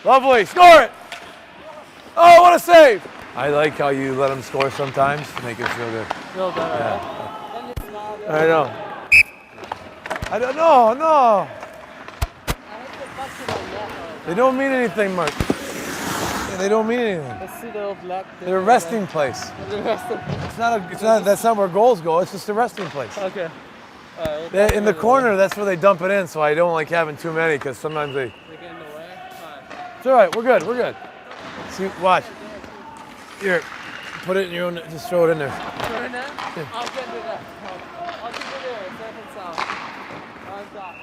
Lovely. Score it. Oh, what a save. I like how you let them score sometimes to make it feel good. Feel better, Yeah. Then it's not, I know. I don't know. No. They don't mean anything, Mark. Yeah, they don't mean anything. Let's see the black. They're a resting place. The resting place. It's not. That's not where goals go. It's just a resting place. Okay. In the corner, that's where they dump it in. So I don't like having too many because sometimes they. They get in the way. Alright. It's all right. We're good. We're good. See, watch. Here, put it in your own. Just throw it in there. Throw it in there? Yeah. I'll get it there. I'll keep it there. Safe and sound. On top.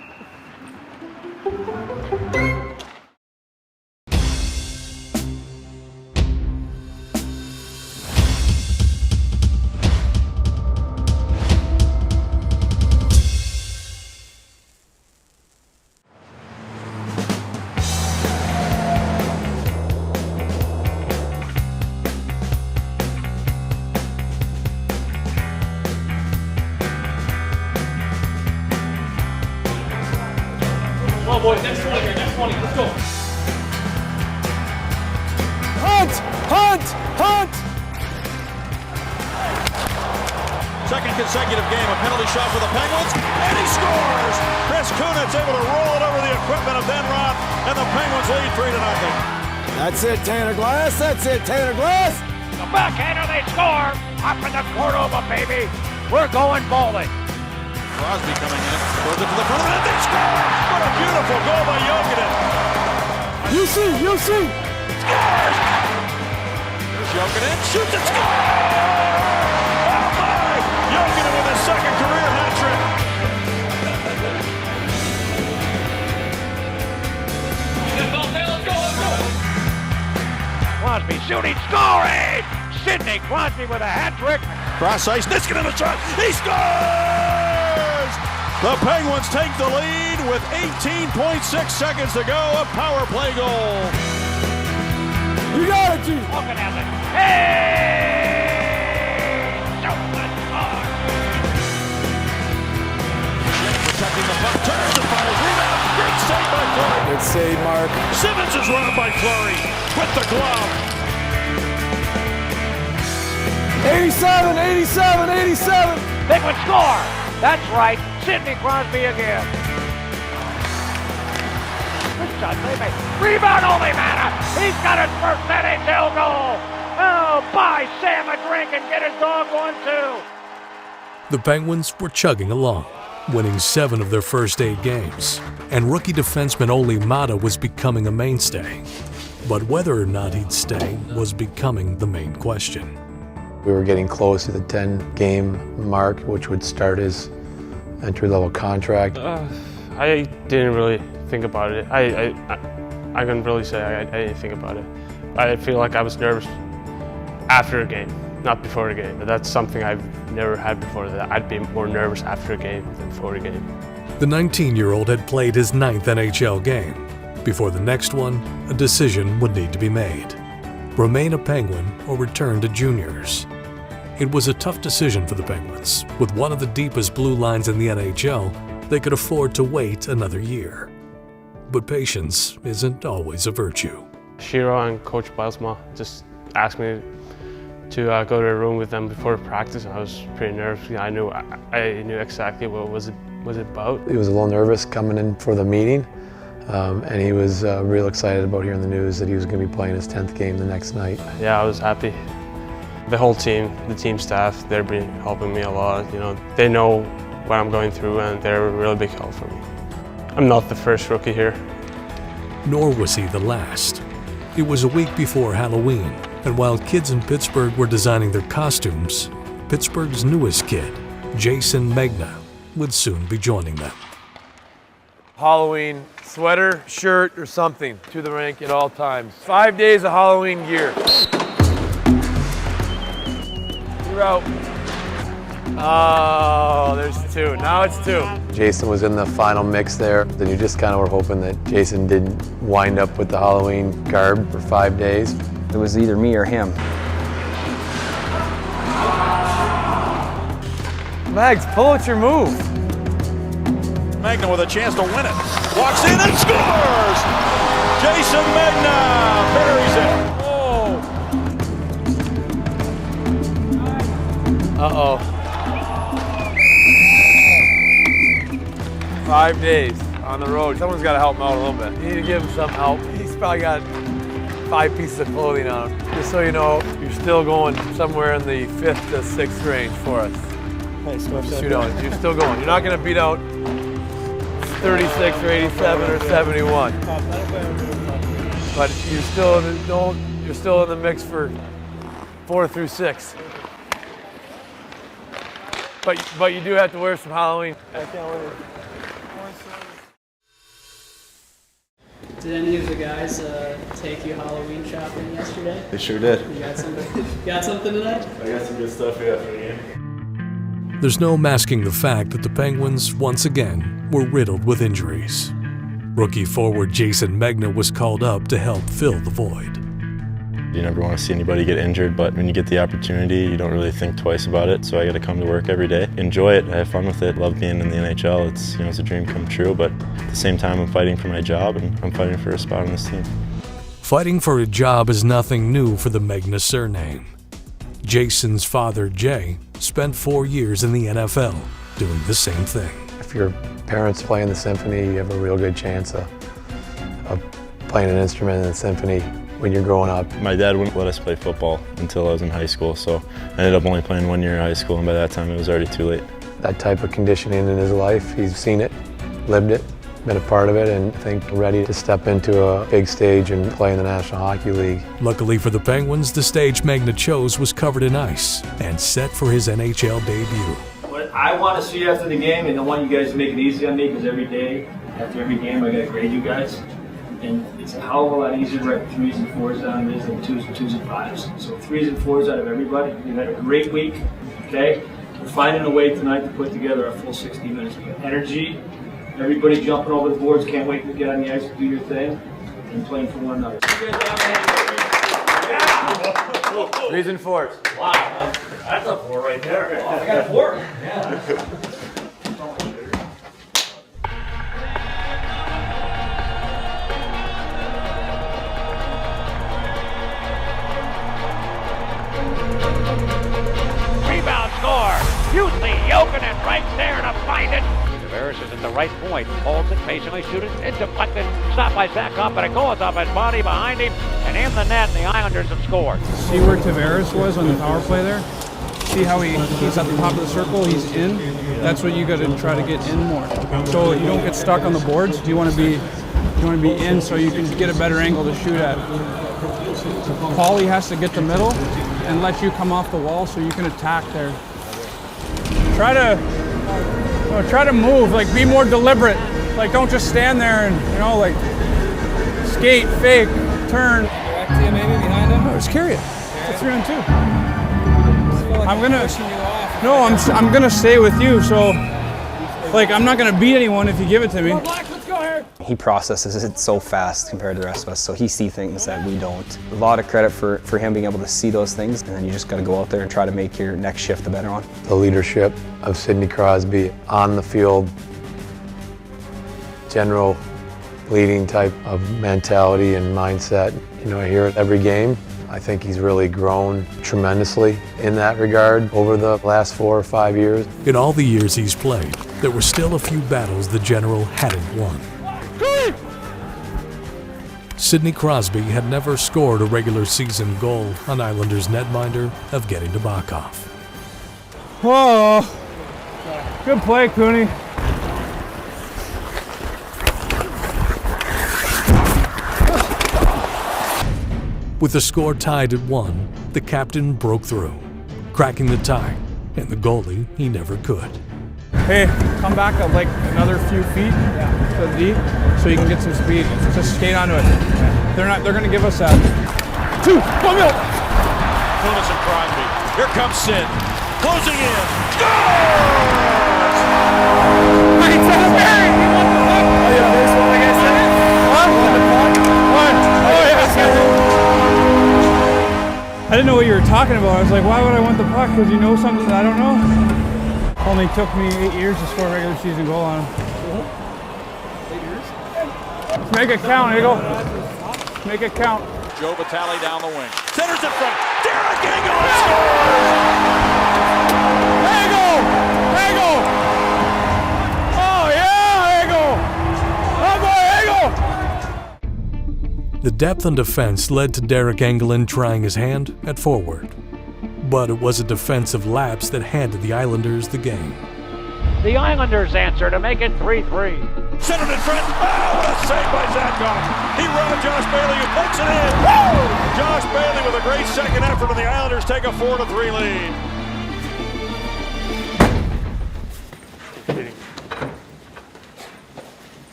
Come on, boys, next 20 here, next 20, let's go. Hunt! Hunt! Hunt! Second consecutive game, a penalty shot for the Penguins, and he scores! Chris Kunitz able to roll it over the equipment of Ben Roth, and the Penguins lead 3-0. That's it, Tanner Glass. That's it, Tanner Glass. The backhander, they score! Up in the Cordova, baby! We're going bowling! Crosby coming in, throws it to the front of the net, they score! What a beautiful goal by Jokinen! You see! Scores! There's Jokinen, shoots and scores! Oh my! Jokinen with his second career hat trick! Let's go! Crosby shooting, scoring! Sidney Crosby with a hat trick. Cross ice, Niskanen a shot, he scores! The Penguins take the lead with 18.6 seconds to go, a power play goal. You got it, G. Looking at it. Hey! Shoot the score! Protecting the puck, turns and fires, rebound, great save by Fleury. Good save, Mark. Simmons is run by Fleury with the glove. 87! Penguins score! That's right, Sidney Crosby again. Good shot, baby. Rebound, only matter. He's got his first NHL goal. Oh, buy Sam a drink and get his dog one too. The Penguins were chugging along, winning 7 of their first 8 games, and rookie defenseman Ole Mata was becoming a mainstay. But whether or not he'd stay was becoming the main question. We were getting close to the 10-game mark, which would start his entry-level contract. I didn't really think about it. I couldn't really say I didn't think about it. I feel like I was nervous after a game, not before a game. But that's something I've never had before, that I'd be more nervous after a game than before a game. The 19-year-old had played his 9th NHL game. Before the next one, a decision would need to be made. Remain a Penguin or return to juniors. It was a tough decision for the Penguins. With one of the deepest blue lines in the NHL, they could afford to wait another year. But patience isn't always a virtue. Shiro and Coach Bilesma just asked me to go to a room with them before practice. I was pretty nervous. I knew exactly what was it about. He was a little nervous coming in for the meeting, and he was real excited about hearing the news that he was going to be playing his 10th game the next night. Yeah, I was happy. The whole team, the team staff, they've been helping me a lot. You know, they know what I'm going through, and they're a really big help for me. I'm not the first rookie here. Nor was he the last. It was a week before Halloween, and while kids in Pittsburgh were designing their costumes, Pittsburgh's newest kid, Jason Megna, would soon be joining them. Halloween sweater, shirt, or something to the rink at all times. 5 days of Halloween gear. You're out. Oh, there's 2. Now it's 2. Jason was in the final mix there. Then you just kind of were hoping that Jason didn't wind up with the Halloween garb for 5 days. It was either me or him. Mags, pull out your move. Magna with a chance to win it. Walks in and scores! Jason Jason Megna buries it. Uh-oh. 5 days on the road. Someone's got to help him out a little bit. You need to give him some help. He's probably got 5 pieces of clothing on him. Just so you know, you're still going somewhere in the 5th to 6th range for us. Just, you know, you're still going. You're not going to beat out 36 or 87 or 71. But you're still in the mix for 4 through 6. But you do have to wear some Halloween. I can't wait. Did any of the guys take you Halloween shopping yesterday? They sure did. You got something? Got something tonight? I got some good stuff here after the game. There's no masking the fact that the Penguins, once again, were riddled with injuries. Rookie forward Jason Megna was called up to help fill the void. You never want to see anybody get injured, but when you get the opportunity, you don't really think twice about it. So I got to come to work every day, enjoy it, have fun with it, love being in the NHL. It's a dream come true, but at the same time, I'm fighting for my job and I'm fighting for a spot on this team. Fighting for a job is nothing new for the Megna surname. Jason's father, Jay, spent 4 years in the NFL doing the same thing. If your parents play in the symphony, you have a real good chance of playing an instrument in the symphony when you're growing up. My dad wouldn't let us play football until I was in high school, so I ended up only playing 1 year in high school, and by that time it was already too late. That type of conditioning in his life, he's seen it, lived it, been a part of it, and I think ready to step into a big stage and play in the National Hockey League. Luckily for the Penguins, the stage Megna chose was covered in ice and set for his NHL debut. What I want to see after the game, and I want you guys to make it easy on me, because every day, after every game, I got to grade you guys. And it's a hell of a lot easier to write 3s and 4s down than 2s and 5s. So 3s and 4s out of everybody. We've had a great week, okay? We're finding a way tonight to put together a full 60 minutes. We got energy, everybody jumping over the boards, can't wait to get on the ice and do your thing, and playing for one another. 3s and 4s. Wow, that's a 4 right there. Oh, I got a 4. Yeah. Usually Jokinen right there to find it. Tavares is at the right point. Holds it, patiently shooting. It's deflected. Stopped by Zakop, but it goes off his body behind him. And in the net, the Islanders have scored. See where Tavares was on the power play there? See how he's at the top of the circle, he's in? That's what you got to try to get in more. So you don't get stuck on the boards. You want to be in so you can get a better angle to shoot at. Paulie has to get the middle and let you come off the wall so you can attack there. Try to move, like be more deliberate. Like don't just stand there and like skate, fake, turn. Direct to you maybe behind him? No, just carry it. It's a 3-on-2. I'm gonna stay with you, so like I'm not gonna beat anyone if you give it to me. He processes it so fast compared to the rest of us, so he sees things that we don't. A lot of credit for him being able to see those things, and then you just got to go out there and try to make your next shift the better one. The leadership of Sidney Crosby on the field, general leading type of mentality and mindset. I hear it every game. I think he's really grown tremendously in that regard over the last 4 or 5 years. In all the years he's played, there were still a few battles the General hadn't won. Sidney Crosby had never scored a regular season goal on Islanders netminder Evgeny Nabokov. Whoa! Good play, Cooney. With the score tied at 1, the captain broke through, cracking the tie, and the goalie he never could. Hey, come back up like another few feet to the D so you can get some speed. Just skate onto it. They're gonna give us that. 2, go middle! Kunis and Crosby. Here comes Sid. Closing in. Scores! He said it's Barry! He won the puck! Oh yeah, baseball like I said. What? Won the puck? What? Oh yeah. I didn't know what you were talking about. I was like, why would I want the puck? Because you know something that I don't know? Only took me 8 years to score a regular season goal on him. 8 years? Let's make it count, Eagle. Make it count. Joe Vitale down the wing. Centers in front. Derek Engelland scores! Angle! Angle! Oh, yeah, Angle! Oh, boy, Angle! The depth on defense led to Derek Engelland trying his hand at forward. But it was a defensive lapse that handed the Islanders the game. The Islanders answer to make it 3-3. Centered in front. Oh, what a save by Zadkoff. He robbed Josh Bailey, who puts it in. Woo! Josh Bailey with a great second effort, and the Islanders take a 4-3 lead.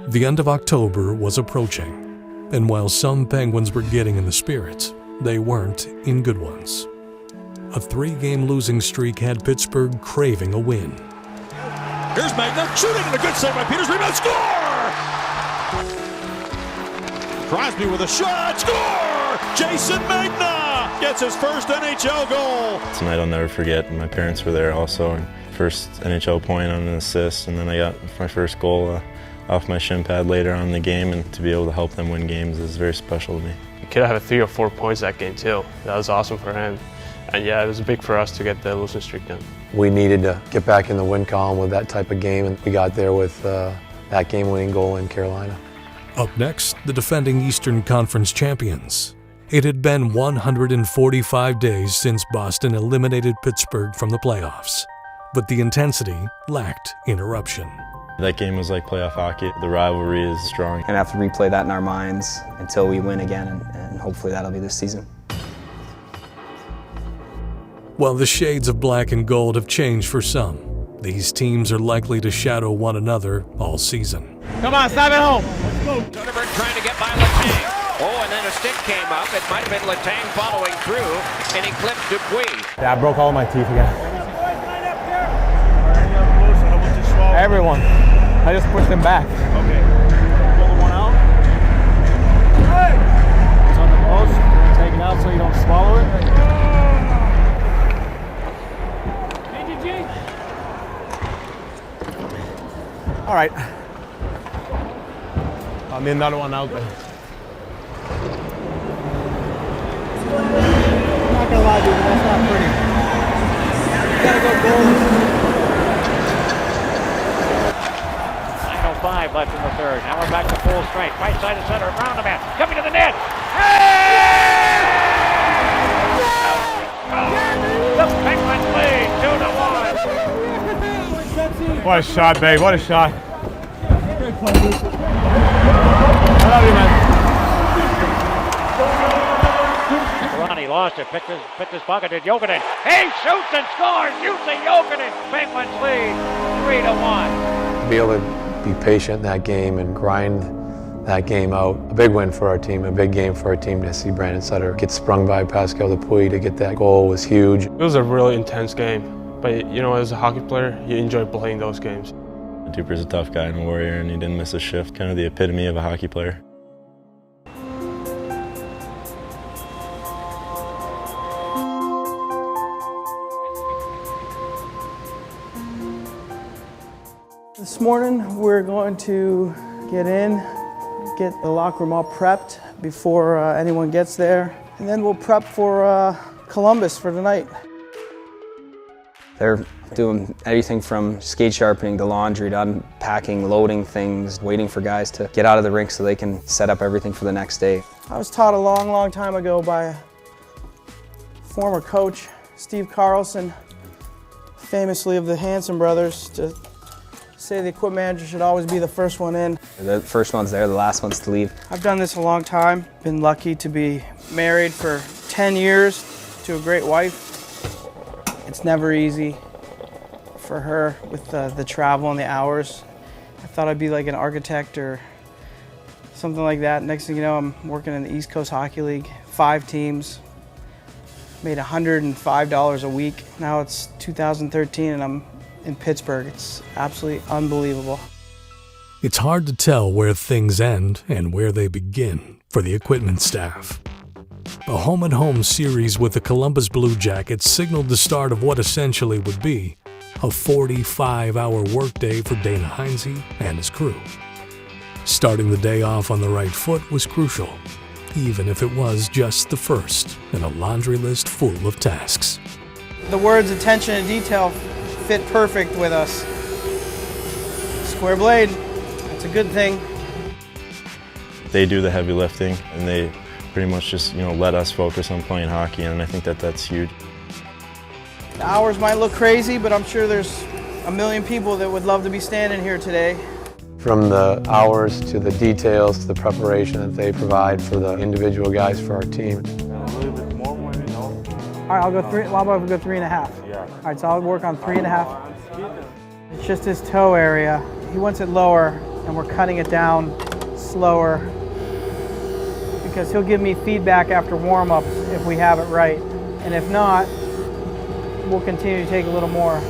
The end of October was approaching, and while some Penguins were getting in the spirits, they weren't in good ones. A 3-game losing streak had Pittsburgh craving a win. Here's Magna shooting, and a good save by Peters. Rebound, score! Crosby with a shot, score! Jason Magna gets his first NHL goal. It's a night I'll never forget. My parents were there also. And first NHL point on an assist, and then I got my first goal off my shin pad later on in the game, and to be able to help them win games is very special to me. The kid had 3 or 4 points that game too. That was awesome for him. And yeah, it was big for us to get the losing streak done. We needed to get back in the win column with that type of game, and we got there with that game-winning goal in Carolina. Up next, the defending Eastern Conference champions. It had been 145 days since Boston eliminated Pittsburgh from the playoffs, but the intensity lacked interruption. That game was like playoff hockey. The rivalry is strong. Gonna have to replay that in our minds until we win again, and hopefully that'll be this season. While the shades of black and gold have changed for some, these teams are likely to shadow one another all season. Come on, stop it home. Soderberg trying to get by Letang. Oh, and then a stick came up. It might have been Letang following through, and he clipped Dupuis. Yeah, I broke all my teeth again. Everyone. I just pushed him back. Okay. Pull the one out. It's on the post. Take it out so you don't swallow it. All right. I'll need another one out there. I'm not gonna lie, dude, that's not pretty. You gotta go goal. 9:05 left in the third. Now we're back to full strength. Right side of center. Around the man. Coming to the net. Hey! The Penguins lead 2-1. What a shot, babe. What a shot. I love you, man. Ronnie lost it. Picked his pocket at Jokinen. He shoots and scores. Jussi Jokinen. Penguins lead 3-1. Be able to be patient in that game and grind that game out. A big win for our team, a big game for our team to see Brandon Sutter get sprung by Pascal Dupuis to get that goal was huge. It was a really intense game. But you know, as a hockey player, you enjoy playing those games. Duper's a tough guy and a warrior, and he didn't miss a shift. Kind of the epitome of a hockey player. This morning we're going to get in, get the locker room all prepped before anyone gets there, and then we'll prep for Columbus for tonight. They're doing everything from skate sharpening to laundry to unpacking, loading things, waiting for guys to get out of the rink so they can set up everything for the next day. I was taught a long, long time ago by a former coach, Steve Carlson, famously of the Hanson brothers, to say the equipment manager should always be the first one in. The first one's there, the last one's to leave. I've done this a long time. Been lucky to be married for 10 years to a great wife. It's never easy for her with the travel and the hours. I thought I'd be like an architect or something like that. Next thing you know, I'm working in the East Coast Hockey League, 5 teams, made $105 a week. Now it's 2013 and I'm in Pittsburgh. It's absolutely unbelievable. It's hard to tell where things end and where they begin for the equipment staff. A home-and-home series with the Columbus Blue Jackets signaled the start of what essentially would be a 45-hour workday for Dana Heinze and his crew. Starting the day off on the right foot was crucial, even if it was just the first in a laundry list full of tasks. The words attention and detail fit perfect with us. Square blade, that's a good thing. They do the heavy lifting, and they pretty much just, let us focus on playing hockey, and I think that that's huge. The hours might look crazy, but I'm sure there's a million people that would love to be standing here today. From the hours to the details to the preparation that they provide for the individual guys for our team. All right, I'll go 3.5. Yeah. All right, so I'll work on 3.5. It's just his toe area. He wants it lower, and we're cutting it down slower because he'll give me feedback after warm-ups if we have it right. And if not, we'll continue to take a little more.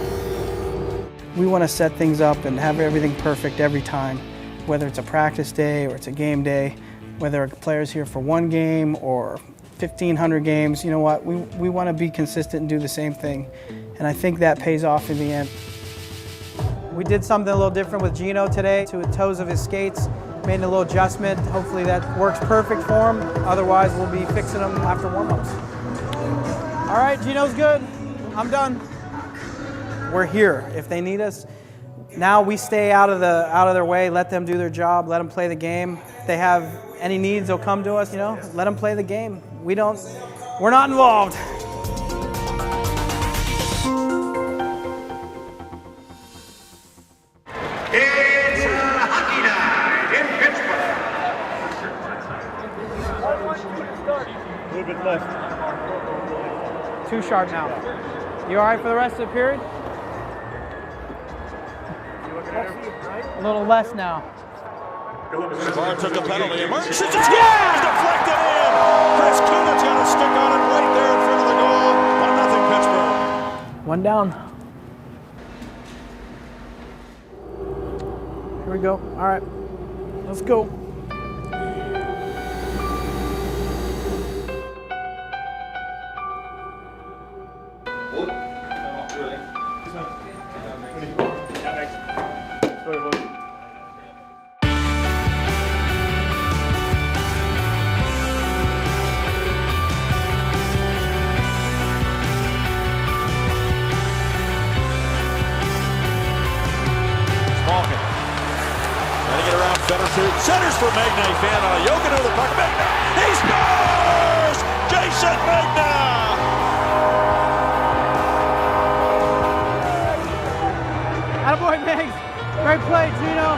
We want to set things up and have everything perfect every time, whether it's a practice day or it's a game day, whether a player's here for one game or 1,500 games. You know what? We want to be consistent and do the same thing. And I think that pays off in the end. We did something a little different with Gino today to the toes of his skates, made a little adjustment. Hopefully that works perfect for him. Otherwise, we'll be fixing them after warm-ups. All right, Gino's good. I'm done. We're here if they need us. Now we stay out of their way, let them do their job, let them play the game. If they have any needs, they'll come to us, let them play the game. We're not involved. It's hockey night in Pittsburgh. Move it left. Too sharp now. You all right for the rest of the period? A little less now. Barr took a penalty. Emerges. It's deflected in. Chris Kunitz got a stick on it right there in front of the goal. 1-0 Pittsburgh. One down. Here we go. All right, let's go. Centers for Magna. He fan on a yoga to the puck. Magna, he scores! Jason Magna! Attaboy, Megs. Great play, Gino.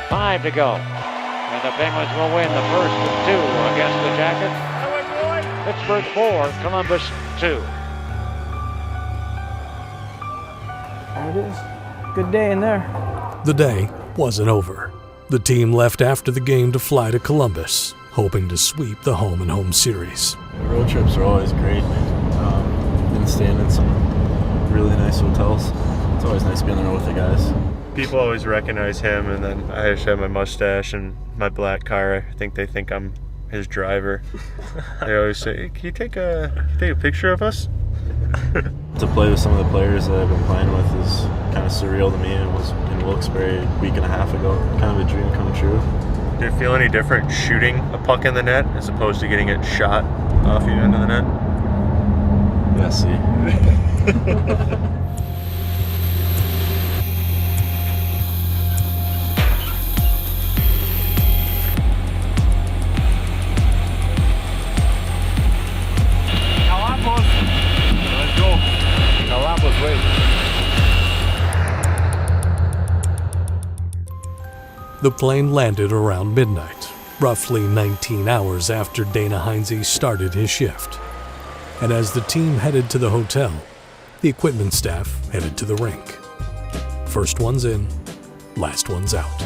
5 to go. And the Penguins will win the first of 2 against the Jackets. Pittsburgh 4, Columbus 2. There it is. Good day in there. The day wasn't over. The team left after the game to fly to Columbus, hoping to sweep the home-and-home series. Road trips are always great. Been staying in some really nice hotels. It's always nice to be on the road with the guys. People always recognize him, and then I just have my mustache and my black car. I think they think I'm his driver. They always say, hey, can you take a picture of us? To play with some of the players that I've been playing with is kind of surreal to me. It was in Wilkes-Barre a week and a half ago. Kind of a dream come true. Do you feel any different shooting a puck in the net as opposed to getting it shot off your end of the net? Yeah, see. The plane landed around midnight, roughly 19 hours after Dana Heinze started his shift. And as the team headed to the hotel, the equipment staff headed to the rink. First one's in, last one's out.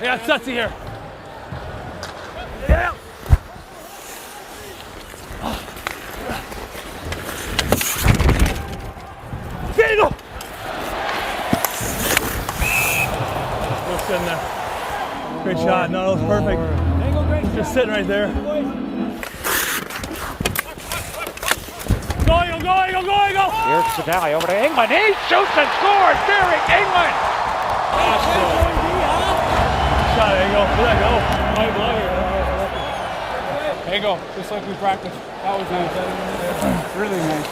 got Sutsy here. Yeah. There you go. Looks in there. Great shot. No, that was perfect. Just sitting right there. Go, Eagle, go, Eagle, go, Eagle! Here's Sedali over to England. He shoots and scores. Derek England. Shot, Eagle. Let that go. There you go, just like we practiced. That was nice. Really nice.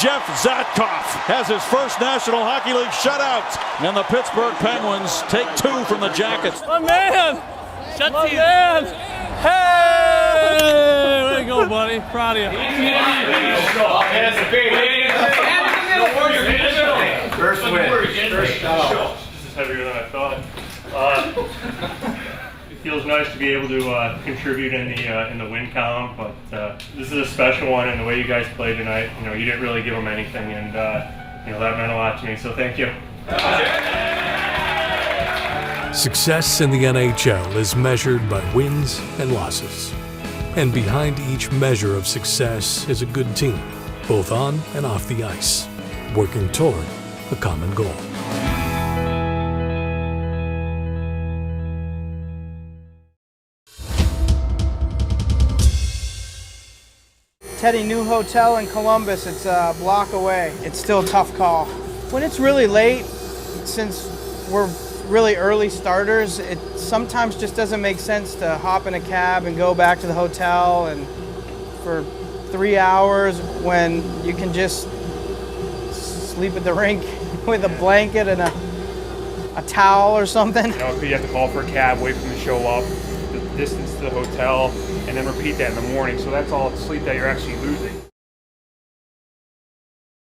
Jeff Zatkoff has his first National Hockey League shutout, and the Pittsburgh Penguins take 2 from the Jackets. My man! My man! Hey! Way to go, buddy. Proud of you. First win. This is heavier than I thought. It feels nice to be able to contribute in the win column, but this is a special one, and the way you guys played tonight, you didn't really give them anything, and that meant a lot to me. So thank you. Success in the NHL is measured by wins and losses. And behind each measure of success is a good team, both on and off the ice, working toward a common goal. Teddy, new hotel in Columbus. It's a block away. It's still a tough call. When it's really late, since we're really early starters, it sometimes just doesn't make sense to hop in a cab and go back to the hotel and for 3 hours when you can just sleep at the rink with a blanket and a towel or something. If you have to call for a cab, wait for them to show up, the distance to the hotel, and then repeat that in the morning. So that's all sleep that you're actually losing.